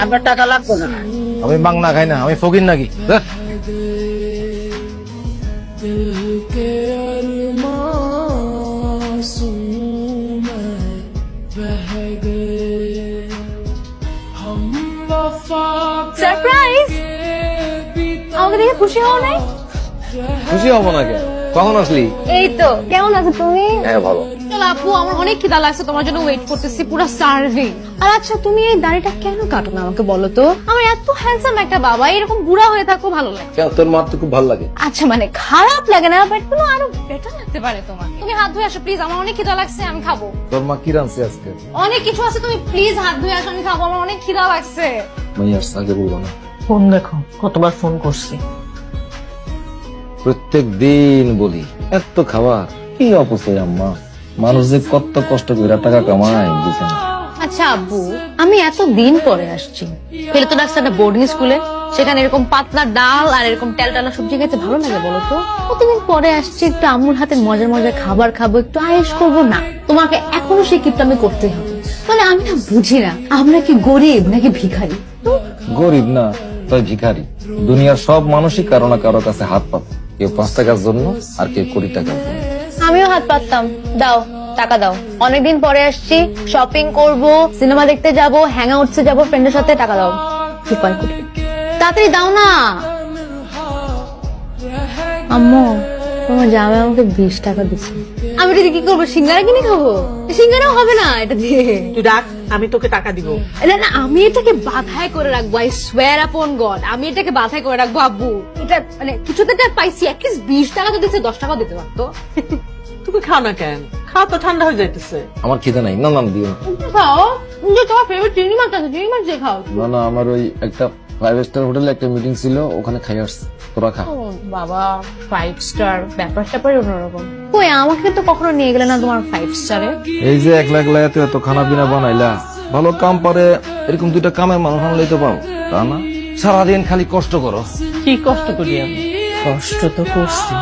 আমার টাকা লাগবে না। আমি মাংনা খাই না, আমি ফকির নাকি? সারপ্রাইজ! আমাকে দেখে খুশি হও নাই? খুশি হবো না কেন? কখন আসলি? এই তো। কেমন আছো তুমি? হ্যাঁ ভালো। চলো আপু, আমার অনেক খিদা লাগছে, তোমার জন্য ওয়েট করতেছি, পুরো সার্ভিং। আর আচ্ছা, তুমি এই দাড়িটা কেন কাটো না আমাকে বলো তো? আমার এত হ্যান্ডসাম একটা বাবা, এরকম বুড়া হয়ে থাকো ভালো লাগে। কেন, তোর মার তো খুব ভালো লাগে। আচ্ছা মানে খারাপ লাগে না, বাট কোনো আরো বেটার লাগতে পারে তোমার। তুমি হাত ধুয়ে আসো প্লিজ, আমার অনেক খিদা লাগছে, আমি খাবো। তোর মা কি রাঁধছে আজকে? অনেক কিছু আছে, তুমি প্লিজ হাত ধুয়ে আসো, আমি খাবো, আমার অনেক খিদা লাগছে। মাইয়ার আগে বলবো না। ফোন দেখো, কতবার ফোন করছি। প্রত্যেক দিন বলি এত খাবার কি অপচয় আম্মা। মানুষ যে কত কষ্ট করে টাকা কামায় বুঝে না। আচ্ছা আব্বু, আমি এত দিন পরে আসছি, পেলে তো ডাক্তার একটা বোর্ডিং স্কুলে, সেখানে এরকম পাতলা ডাল আর এরকম টালা সবজি খেতে ভালো লাগে বলো তো? কতদিন পরে আসছি, একটু আম্মুর হাতে মজার মজার খাবার খাবো, একটু আয়েশ করবো না? তোমাকে এখনো সেই কিপটা আমি করতে হবে। মানে আমি না বুঝি না, আমরা কি গরিব নাকি ভিখারি? গরিব না তাই ভিখারি। দুনিয়ার সব মানুষই কারো না কারো কাছে হাত পাত, কেউ 5 টাকার জন্য আর কেউ 20 টাকার জন্য। আমিও হাত পাততাম। দাও টাকা দাও, অনেকদিন পরে আসছি, শপিং করব, সিনেমা দেখতে যাব, হ্যাং আউটসে যাবো ফ্রেন্ডের সাথে, টাকা দাও। উপায় করি, তাড়াতাড়ি দাও না। আম্মু, তোমার জামাই আমাকে 20 টাকা দিচ্ছে, আমি এটা দিয়ে কি করবো? সিঙ্গারা কিনে খাবো? সিঙ্গারাও হবে না এটা দিয়ে। তুই ডাক, আমি তোকে টাকা দিব। না না, আমি এটাকে বাধাই করে রাখবো, আই সোয়ার আপন গড, আমি এটাকে বাধাই করে রাখবো আব্বু। এটা মানে কিছুতে পাইছি, অ্যাটলিস্ট 20 টাকা তো দিচ্ছে, 10 টাকাও দিতে পারতো। তুমি খাও না কেন? খাও তো, ঠান্ডা হয়ে যাইতেছে। আমার খিদে নাই। না না দিও না। খাও, যে তোমার ফেভারিট চিংড়ি মাছ আছে, চিংড়ি মাছ দিয়ে খাও। না না, আমার ওই একটা 5 স্টার হোটেলে একটা মিটিং ছিল, ওখানে খাই আসছে। তোরা খা। ও বাবা, 5 স্টার ব্যাপার স্যাপারই অন্যরকম। কই, আমাকে তো কখনো নিয়ে গেলে না তোমার 5 স্টারে। এই যে একলা একলা এত খানা পিনা বানাইলা, ভালো কাম পারে এরকম 2টা কামের মানুষ আনলেই তো পাও, তা না? সারাদিন খালি কষ্ট করো। কি কষ্ট করি আমি? কষ্ট তো করছি,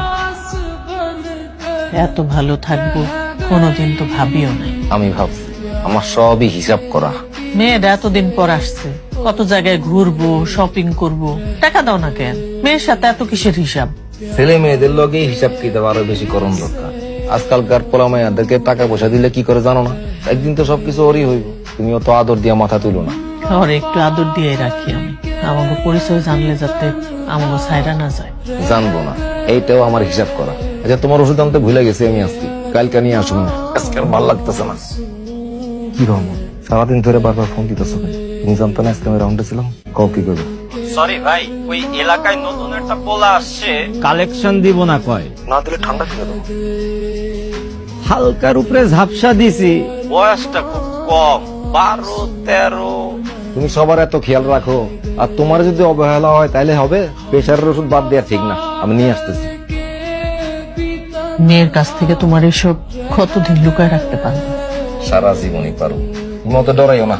এত ভালো থাকবো কোনোদিন তো ভাবিও নাই। আমি ভাবছি আমার সবই হিসাব করা। মেয়েরা এতদিন পর আসছে, কত জায়গায় ঘুরবো, শপিং করব, টাকা দাও না কেন? মেয়ের সাথে এত কিসের হিসাব? ছেলে মেয়েদের লগে হিসাব কিতাব আরো বেশি করণ দরকার। আজকালকার পোলা মাইয়াদেরকে টাকা পয়সা দিলে কি করে জানো না? একদিন তো সবকিছু ওরই হইব। তুমিও তো আদর দিয়া মাথা তুলো না। ওরে একটু আদর দিয়ে রাখি আমি, আমাকে পরিচয় জানলে যাতে আমাকে ছাইরা না যায়। জানবো না, এইটাও আমার হিসাব করা। আচ্ছা, তোমার ওষুধ আনতে ভুলে গেছি আমি আজকে, কালকে নিয়ে আসুন না। আজকে আর ভালো লাগতেছে না। কি রহমান, সারাদিন ধরে বারবার ফোন দিতেছ? তুমি জানতো না আজকে আমি রাউন্ডে ছিলাম? কও কি করবো? সরি ভাই, ওই এলাকায় নতুন একটা পোলা আসছে, কালেকশন দিব না কয়, না দিলে ঠান্ডা খেয়ে দেবো। হালকার উপরে ঝাপসা দিছি। বয়সটা খুব কম, 12-13। তুমি সবার এত খেয়াল রাখো, আর তোমার যদি অবহেলা হয় তাহলে হবে? প্রেশারের ওষুধ বাদ দেওয়া ঠিক না, আমি নিয়ে আসতেছি। মেয়ের কাছ থেকে তোমার এসব কতদিন লুকায় রাখতে পারবে? সারা জীবনই পারো, মতো ডরাইও না।